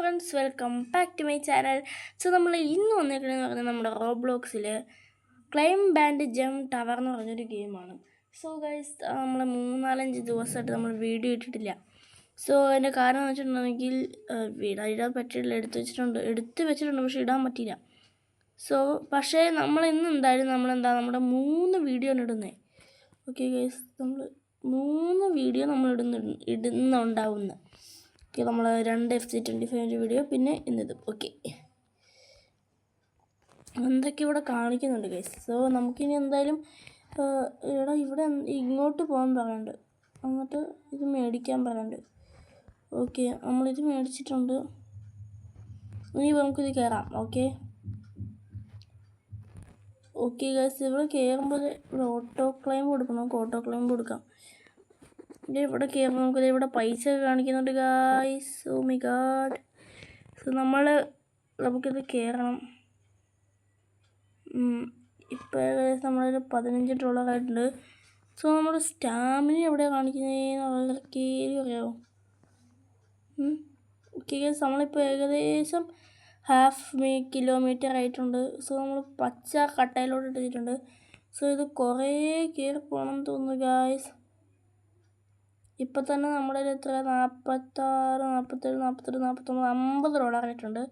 Friends, welcome back to my channel. So നമ്മൾ ഇന്ന് വന്നിരിക്കണമെന്ന് പറഞ്ഞാൽ നമ്മുടെ റോബ്ലോക്സിൽ ക്ലൈം ബാൻഡ് ജം ടവർ എന്ന് പറഞ്ഞൊരു ഗെയിമാണ്. സോ ഗൈസ്, നമ്മൾ 3-4 ദിവസമായിട്ട് നമ്മൾ വീഡിയോ ഇട്ടിട്ടില്ല. സോ അതിൻ്റെ കാരണം എന്ന് വെച്ചിട്ടുണ്ടെങ്കിൽ ഇടാൻ പറ്റിയിട്ടില്ല. എടുത്ത് വെച്ചിട്ടുണ്ട് പക്ഷേ ഇടാൻ പറ്റിയില്ല. സോ പക്ഷേ നമ്മൾ ഇന്ന് എന്തായാലും നമ്മുടെ 3 വീഡിയോ ആണ് ഇടുന്നത്. ഓക്കെ ഗൈസ്, നമ്മൾ 3 വീഡിയോ നമ്മൾ ഇടുന്നുണ്ടാവുന്നത്. ഓക്കെ, നമ്മൾ 2 FC25 വീഡിയോ, പിന്നെ ഇന്നിത്. ഓക്കെ, എന്തൊക്കെ ഇവിടെ കാണിക്കുന്നുണ്ട് ഗൈസ്. സോ നമുക്കിനി എന്തായാലും ഇവിടെ ഇങ്ങോട്ട് പോകാൻ പറയുന്നുണ്ട്, എന്നിട്ട് ഇത് മേടിക്കാൻ പറയുന്നുണ്ട്. ഓക്കെ, നമ്മളിത് മേടിച്ചിട്ടുണ്ട്. ഇനി നമുക്കിത് കയറാം. ഓക്കെ ഓക്കെ ഗൈസ്, ഇവിടെ കയറുമ്പോൾ ഇവിടെ ഓട്ടോ ക്ലെയിം കൊടുക്കണം. നമുക്ക് ഓട്ടോ ക്ലെയിം കൊടുക്കാം. ഇവിടെ കയറുമ്പോൾ നമുക്കത് ഇവിടെ പൈസ കാണിക്കുന്നുണ്ട് guys. Oh my God. So നമുക്കിത് കയറണം. ഇപ്പോൾ ഏകദേശം നമ്മളൊരു $15 ആയിട്ടുണ്ട്. സോ നമ്മുടെ സ്റ്റാമിന എവിടെയാണ് കാണിക്കുന്നതെന്ന് വളരെ അറിയാമോ? ഓക്കെ ഗൈസ്, നമ്മളിപ്പോൾ ഏകദേശം ½ കിലോമീറ്റർ ആയിട്ടുണ്ട്. സോ നമ്മൾ പച്ച കട്ടയിലോട്ട് ഇട്ടിട്ടുണ്ട്. സോ ഇത് കുറേ കയറി പോകണം എന്ന് തോന്നുന്നു ഗൈസ്. ഇപ്പം തന്നെ നമ്മുടെ എത്ര $46, $47, $48, $49, $50 ആയിട്ടുണ്ട്.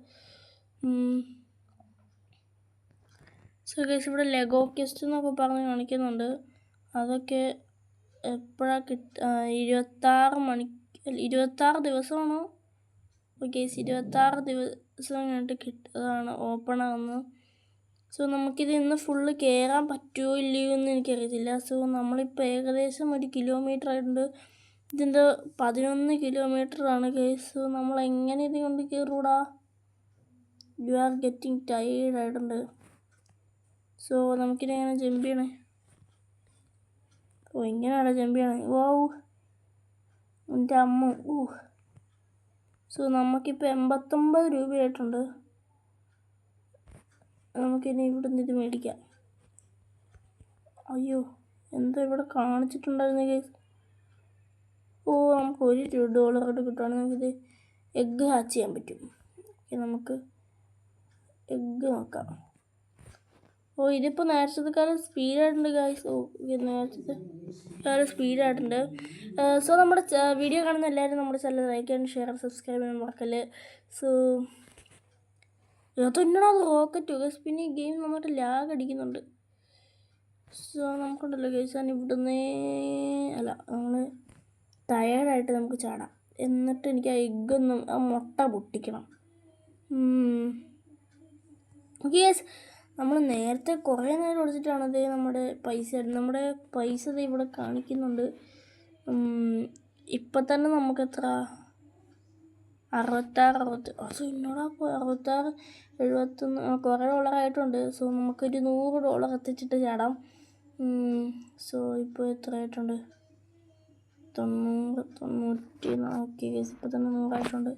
സോ ഗൈസ്, ഇവിടെ ലെഗോ ക്വസ്റ്റ് എന്നൊക്കെ പറഞ്ഞ് കാണിക്കുന്നുണ്ട്. അതൊക്കെ എപ്പോഴാണ് 26 ദിവസമാണോ? ഓക്കെ, 26 ദിവസം കഴിഞ്ഞിട്ട് കിട്ടുന്നതാണ്, ഓപ്പൺ ആകുന്നത്. സോ നമുക്കിത് ഇന്ന് ഫുള്ള് കയറാൻ പറ്റുമോ ഇല്ലയോ എന്ന് എനിക്കറിയത്തില്ല. സോ നമ്മളിപ്പോൾ ഏകദേശം 1 കിലോമീറ്റർ ആയിട്ടുണ്ട്. ഇതിൻ്റെ 11 കിലോമീറ്ററാണ് ഗൈസ്. നമ്മൾ എങ്ങനെ ഇത് കൊണ്ട് കയറൂടാ? യു ആർ ഗെറ്റിംഗ് ടയേർഡ് ആയിട്ടുണ്ട്. സോ നമുക്കിനി എങ്ങനെ ജമ്പ് ചെയ്യണേ? ഓ, ഇങ്ങനെയാണ് ജമ്പ് ചെയ്യണേ. ഓ എൻ്റെ അമ്മ. സോ നമുക്കിപ്പോൾ 89 രൂപയായിട്ടുണ്ട്. നമുക്കിനി ഇവിടെ നിന്ന് ഇത് മേടിക്കാം. അയ്യോ, എന്തോ ഇവിടെ കാണിച്ചിട്ടുണ്ടായിരുന്നു ഗൈസ്. ഓ, നമുക്ക് $1 കിട്ടുവാണെങ്കിൽ നമുക്കിത് എഗ്ഗ് ഹാച്ച് ചെയ്യാൻ പറ്റും. നമുക്ക് എഗ്ഗ് നോക്കാം. ഓ, ഇതിപ്പോൾ നേരത്തേക്കാളും സ്പീഡായിട്ടുണ്ട് ഗൈസ്. ഓ, നേരത്തേക്കാളും സ്പീഡായിട്ടുണ്ട്. സോ നമ്മുടെ വീഡിയോ കാണുന്ന എല്ലാവരും നമ്മുടെ ചാനൽ ലൈക്ക് ചെയ്യാനും ഷെയർ സബ്സ്ക്രൈബ് ചെയ്യാൻ മറക്കല്ലേ. സോ അതൊന്നടാ, അത് റോക്കറ്റ് ഗൈസ്. പിന്നെ ഈ ഗെയിം നന്നായിട്ട് ലാഗ് അടിക്കുന്നുണ്ട്. സോ നമുക്കുണ്ടല്ലോ ഗൈസ്, ഞാൻ ഇവിടുന്നേ നമ്മൾ ടയേർഡായിട്ട് നമുക്ക് ചാടാം. എന്നിട്ട് എനിക്ക് ആ മുട്ട പൊട്ടിക്കണം. ഓക്കെ ഗൈസ്, നമ്മൾ നേരത്തെ കുറേ നേരം ഓടിച്ചിട്ടാണത് നമ്മുടെ പൈസ ഇവിടെ കാണിക്കുന്നുണ്ട്. ഇപ്പം തന്നെ നമുക്ക് എത്ര 66 സോ ഇന്നോടാ $66, $71 കുറേ ആയിട്ടുണ്ട്. സോ നമുക്കൊരു $100 എത്തിച്ചിട്ട് ചാടാം. സോ ഇപ്പോൾ എത്ര ആയിട്ടുണ്ട്? 90. ഓക്കെ ഗൈസ്, ഇപ്പോൾ തന്നെ 100 ആയിട്ടുണ്ട്.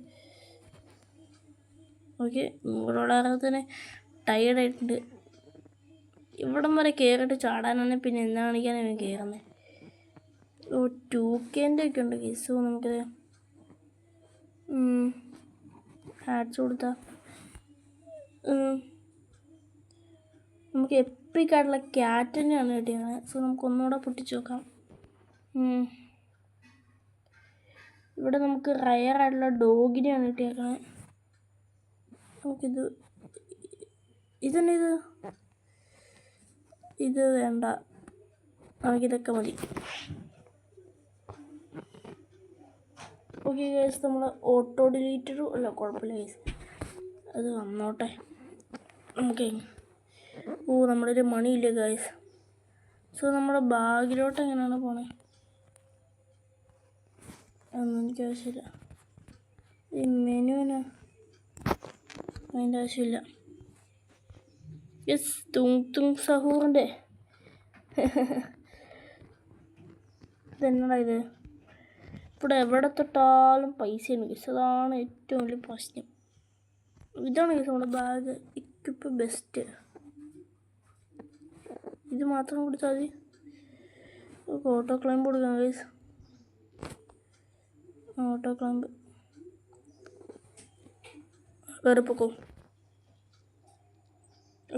ഓക്കെ, $100 ടയേർഡായിട്ടുണ്ട്. ഇവിടം വരെ കയറിയിട്ട് ചാടാനാണ്, പിന്നെ എന്താ കാണിക്കാനാണ് കയറുന്നത്. ഓ, 2Kൻ്റെ ഒക്കെ ഉണ്ട് ഗൈസ്. സോ നമുക്കത് ആഡ്സ് കൊടുത്താൽ നമുക്ക് എപ്പിക്കായിട്ടുള്ള ക്യാറ്റ് തന്നെയാണ് കിട്ടിയത്. സോ നമുക്ക് ഒന്നുകൂടെ പൊട്ടിച്ച് നോക്കാം. ഇവിടെ നമുക്ക് റയറായിട്ടുള്ള ഡോഗിനെയാണ് കിട്ടിയേക്കണേ. നമുക്കിത് ഇത് വേണ്ട, നമുക്കിതൊക്കെ മതി. ഓക്കെ ഗൈസ്, നമ്മൾ ഓട്ടോ ഡിലീറ്ററും അല്ല, കുഴപ്പമില്ല ഗൈസ്, അത് വന്നോട്ടെ. നമുക്ക് നമ്മുടെ ഒരു മണിയില്ല ഗൈസ്. സോ നമ്മുടെ ബാഗിലോട്ട് എങ്ങനെയാണ് പോണേ? അതൊന്നും എനിക്ക് ആവശ്യമില്ല. ഈ മെനുവിന് അതിൻ്റെ ആവശ്യമില്ല. യെസ്, തുങ് സഹൂറിൻ്റെ ഇതെന്നടാ ഇത്? ഇവിടെ എവിടെ തൊട്ടാലും പൈസയാണ് ഗൈസ്. അതാണ് ഏറ്റവും വലിയ പ്രശ്നം. ഇതാണ് ഗൈസ് നമ്മുടെ ബാഗ് ഇക്വിപ്പ് ബെസ്റ്റ്. ഇത് മാത്രം കൊടുത്താൽ മതി. ഓട്ടോ ക്ലൈംബ് കൊടുക്കാം ഗൈസ്. ഓട്ടോ ക്ലൈംബ് കയറിപ്പോക്കോ.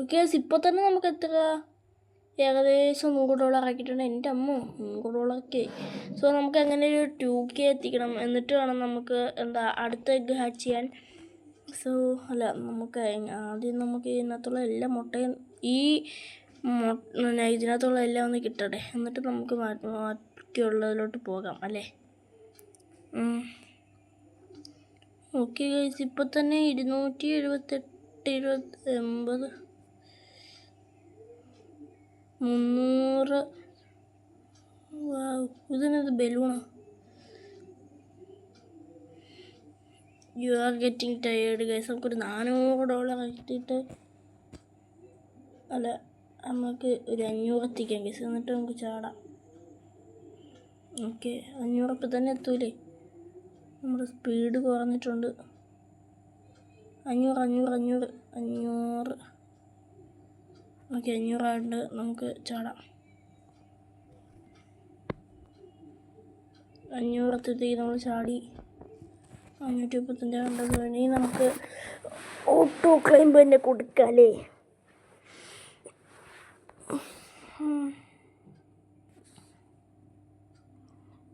ഓക്കെ, ഇപ്പോൾ തന്നെ നമുക്ക് എത്ര ഏകദേശം $100 ആക്കിയിട്ടുണ്ട്. എൻ്റെ അമ്മ $100. സോ നമുക്ക് അങ്ങനെ ഒരു 2K എത്തിക്കണം. എന്നിട്ട് വേണം നമുക്ക് അടുത്ത എഗ്ഗ് ഹാച്ച് ചെയ്യാൻ. സോ അല്ല, നമുക്ക് ആദ്യം നമുക്ക് ഇതിനകത്തുള്ള എല്ലാ മുട്ടയും ഇതിനകത്തുള്ള എല്ലാം ഒന്ന് കിട്ടട്ടെ. എന്നിട്ട് നമുക്ക് ബാക്കിയുള്ളതിലോട്ട് പോകാം അല്ലേ. ഓക്കെ ഗൈസ്, ഇപ്പോൾ തന്നെ 278, 80, 300. ഇതിനത് ബലൂണാ. You are getting tired guys. നമുക്കൊരു $400 കിട്ടിയിട്ട് അല്ല, നമുക്ക് ഒരു 500 എത്തിക്കാം ഗൈസ്. എന്നിട്ട് നമുക്ക് ചാടാം. ഓക്കെ, 500 ഇപ്പം തന്നെ എത്തൂലേ. നമ്മുടെ സ്പീഡ് കുറഞ്ഞിട്ടുണ്ട്. 500. ഓക്കെ, 500 ആയിട്ട് നമുക്ക് ചാടാം. 500 എത്തിയത്തേക്ക് നമ്മൾ ചാടി. 535 കണ്ടത് വേണമെങ്കിൽ നമുക്ക് ഓട്ടോ ക്ലൈംബ് തന്നെ കൊടുക്കാമല്ലേ.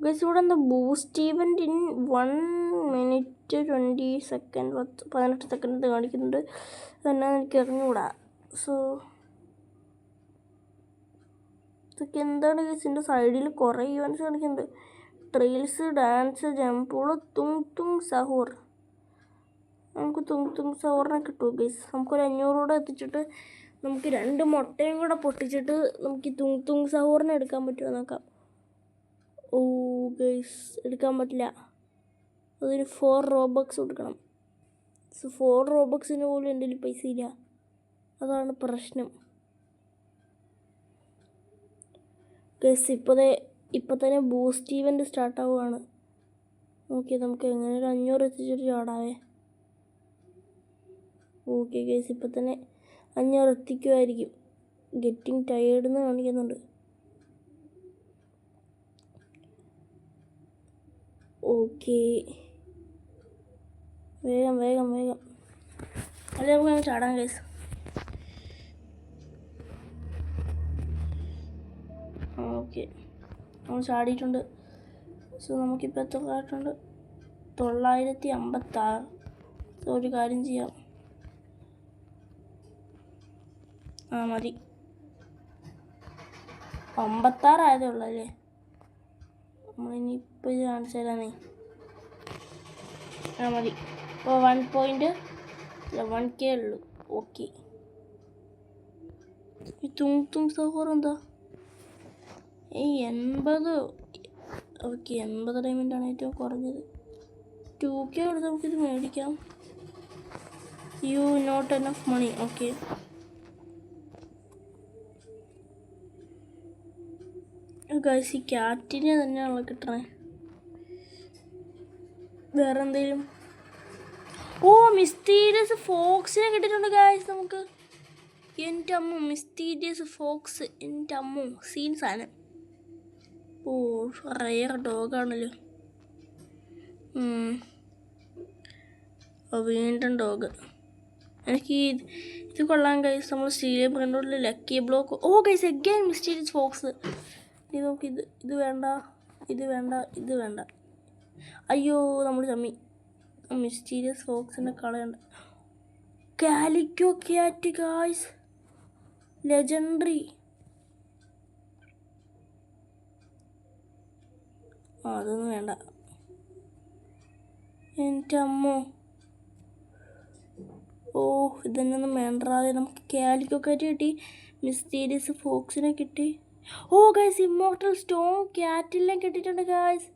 ഗൈസ്, ഇവിടെ boost event in 1 minute 20 seconds 18 second കാണിക്കുന്നുണ്ട്. എന്നാന്ന് എനിക്ക് അറിഞ്ഞുകൂടാ. സോ ഇതൊക്കെ എന്താണ് ഗൈസ്? എൻ്റെ സൈഡിൽ കുറേ ഈവൻറ്റ്സ് കാണിക്കുന്നുണ്ട്. ട്രെയിൽസ്, ഡാൻസ്, ജമ്പൂള്, തുങ് സഹൂർ. നമുക്ക് തുങ് സഹൂറിനെ കിട്ടുമോ ഗൈസ്? നമുക്കൊരു 500 എത്തിച്ചിട്ട് നമുക്ക് 2 മുട്ടയും കൂടെ പൊട്ടിച്ചിട്ട് നമുക്ക് തുങ് സഹൂറിനെ എടുക്കാൻ പറ്റുമോ നോക്കാം. ഓ ഗൈസ്, എടുക്കാൻ പറ്റില്ല. അതൊരു 4 Robux കൊടുക്കണം. സോ 4 Robuxന് പോലും എൻ്റെ കയ്യിൽ പൈസ ഇല്ല. അതാണ് പ്രശ്നം ഗൈസ്. ഇപ്പോൾ തന്നെ ബൂസ്റ്റ് ഈവൻറ്റ് സ്റ്റാർട്ടാവുകയാണ്. ഓക്കെ, നമുക്ക് എങ്ങനെ ഒരു 500 എത്തിച്ചിട്ട് ചാടാവേ. ഓക്കെ ഗൈസ്, ഇപ്പോൾ തന്നെ 500 എത്തിക്കുമായിരിക്കും. ഗെറ്റിംഗ് ടയേർഡ് എന്ന് കാണിക്കുന്നുണ്ട്. ഓക്കെ, വേഗം അല്ലെ നമുക്ക് ചാടാം ഗൈസ്. ഓക്കെ, നമ്മൾ ചാടിയിട്ടുണ്ട്. സോ നമുക്കിപ്പോൾ എത്ര ആയിട്ടുണ്ട്? 956. സോ ഒരു കാര്യം ചെയ്യാം. മതി. 56 ആയതേ ഉള്ളല്ലേ. നമ്മളിനിയിപ്പോൾ ഇത് കാണിച്ചു തരാനേ. മതി. ഇപ്പോൾ 1.1K ഉള്ളൂ. ഓക്കെ, ഈ തുങ് സഹൂർ എന്താ? 80. ഓക്കെ, 80 ഡയമണ്ടാണ് ഏറ്റവും കുറഞ്ഞത്. 2K കൊടുത്ത് നമുക്കിത് മേടിക്കാം. You not enough money. Okay, guys, ഈ ക്യാറ്റിനെ തന്നെയാണല്ലോ കിട്ടണേ. വേറെ എന്തെങ്കിലും? ഓ, മിസ്റ്റീരിയസ് ഫോക്സിനെ കിട്ടിയിട്ടുണ്ട് ഗൈസ് നമുക്ക്. എൻ്റെ അമ്മ, മിസ്റ്റീരിയസ് ഫോക്സ്. എൻ്റെ അമ്മ, സീൻസാണ്. ഓ, റയർ ഡോഗാണല്ലോ. വീണ്ടും ഡോഗ്. എനിക്ക് ഇത് കൊള്ളാൻ ഗൈസ്. നമ്മൾ സ്റ്റീലിയം കണ്ടോളിൽ ലക്കി ബ്ലോക്ക്. ഓ ഗൈസ്, അഗൈൻ മിസ്റ്റീരിയസ് ഫോക്സ്. ഇത് നോക്കി. ഇത് വേണ്ട. അയ്യോ, നമ്മൾ ചമ്മി. മിസ്റ്റീരിയസ് ഫോക്സിൻ്റെ കളയുണ്ട്. Calico cat guys, legendary. അതൊന്നും വേണ്ട. എൻ്റെ അമ്മോ. ഓ, ഇതൊന്നും വേണ്ടാതെ നമുക്ക് കാലിക്കോ ക്യാറ്റ് കിട്ടി. മിസ്റ്റീരിയസ് ഫോക്സിനെ കിട്ടി. ഓ ഗൈസ്, ഇമ്മോർട്ടൽ സ്റ്റോൺ ക്യാറ്റിനെ കിട്ടിയിട്ടുണ്ട് ഗൈസ്.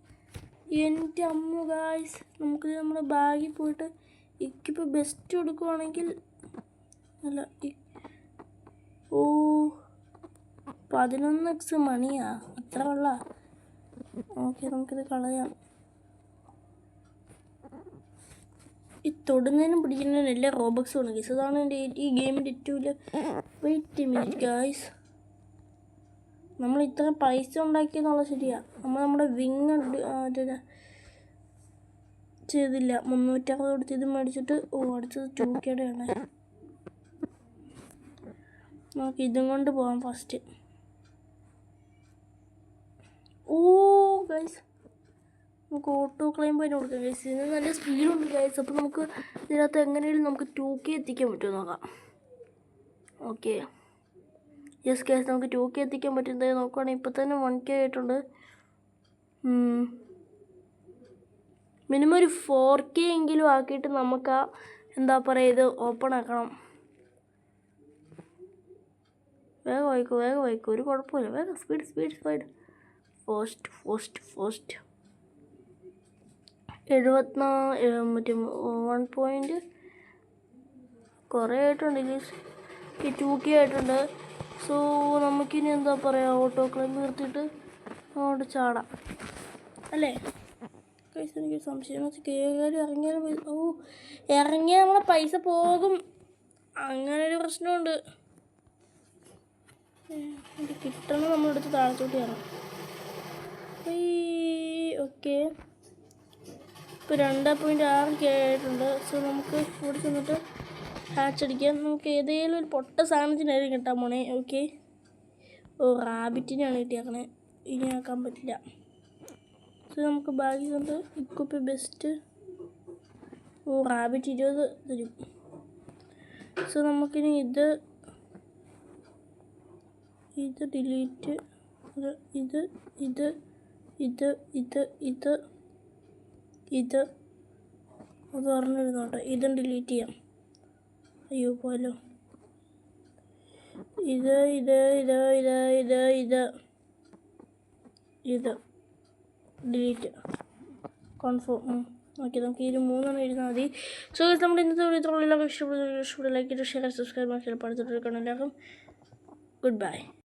എൻ്റെ അമ്മ ഗൈസ്, നമുക്കിത് നമ്മുടെ ബാഗിൽ പോയിട്ട് എനിക്കിപ്പോൾ ബെസ്റ്റ് കൊടുക്കുവാണെങ്കിൽ അല്ല. ഓ, 11x മണിയാ? അത്ര ഉള്ള. ഓക്കെ, നമുക്കിത് കളയാം. ഈ തൊടുന്നതിനും പിടിക്കുന്നതിനും എല്ലാ റോബക്സും ഉണ്ട് ഗൈസ്. അതാണ് എൻ്റെ ഈ ഗെയിമിൻ്റെ ഏറ്റവും വലിയ. വെയിറ്റ് മിനിറ്റ് ഗൈസ്, നമ്മൾ ഇത്ര പൈസ ഉണ്ടാക്കിയെന്നുള്ളത് ശരിയാണ്. നമ്മുടെ വിങ് ചെയ്തില്ല. 360 കൊടുത്ത് ഇത് മേടിച്ചിട്ട് അടുത്തത് 2Kയുടെ ആണ്. നമുക്ക് ഇതും കൊണ്ട് പോകാം ഫസ്റ്റ്. ഗൈസ് നമുക്ക് ഓട്ടോ ക്ലൈം പോയിന്റ് കൊടുക്കാം ഗൈസ്. ഇതിന് നല്ല സ്പീഡുണ്ട് ഗൈസ്. അപ്പോൾ നമുക്ക് ഇതിനകത്ത് എങ്ങനെയും നമുക്ക് 2K എത്തിക്കാൻ പറ്റുമോ നോക്കാം. ഓക്കെ യെസ് ഗൈസ്, നമുക്ക് 2K എത്തിക്കാൻ പറ്റുന്നത് നോക്കുകയാണെങ്കിൽ ഇപ്പോൾ തന്നെ 1K ആയിട്ടുണ്ട്. മിനിമം ഒരു 4K എങ്കിലും ആക്കിയിട്ട് നമുക്ക് എന്താ പറയുക ഇത് ഓപ്പൺ ആക്കണം. വേഗം വായിക്കോ ഒരു കുഴപ്പമില്ല. വേഗം സ്പീഡ് ഫാസ്റ്റ് 1 കുറേ ആയിട്ടുണ്ട് ഗൈസ്. ഈ 2K ആയിട്ടുണ്ട്. സോ നമുക്കിനി എന്താ പറയുക ഓട്ടോ ക്ലൈം നിർത്തിയിട്ട് അങ്ങോട്ട് ചാടാം അല്ലേ ഗൈസ്. എനിക്ക് സംശയം കയറി ഇറങ്ങിയാൽ നമ്മളെ പൈസ പോകും. അങ്ങനൊരു പ്രശ്നമുണ്ട്. ഇത് കിട്ടണം നമ്മളെടുത്ത് താഴത്തോട്ട് കയറാം. ഓക്കെ ഇപ്പോൾ 2.6K ആയിട്ടുണ്ട്. സോ നമുക്ക് ഇവിടെ ചെന്നിട്ട് ഹാച്ച് അടിക്കാം. നമുക്ക് ഏതെങ്കിലും ഒരു പൊട്ട സാധനത്തിനായിരിക്കും കിട്ടാൻ പോണേ. ഓക്കെ റാബിറ്റിനാണ് കിട്ടിയേക്കണേ. ഇനി ആക്കാൻ പറ്റില്ല. സോ നമുക്ക് ബാക്കി കൊണ്ട് ഇക്കുപ്പി ബെസ്റ്റ് റാബിറ്റ് 20 തരും. സോ നമുക്കിനി ഇത് ഡിലീറ്റ് ഇത് അത് പറഞ്ഞിരുന്നോട്ടെ. ഇതും ഡിലീറ്റ് ചെയ്യാം. അയ്യോ പോലോ. ഇത് ഡിലീറ്റ് കൺഫേം. ഓക്കെ നമുക്ക് ഈ 3 എഴുതാൽ മതി. സോ നമ്മുടെ ഇന്നത്തെ വീഡിയോ ഇഷ്ടപ്പെടുന്ന ലൈക്ക് ചെയ്ത് ഷെയർ സബ്സ്ക്രൈബ് ചെയ്യാൻ പഠിച്ചിട്ട് എല്ലാവർക്കും ഗുഡ് ബൈ.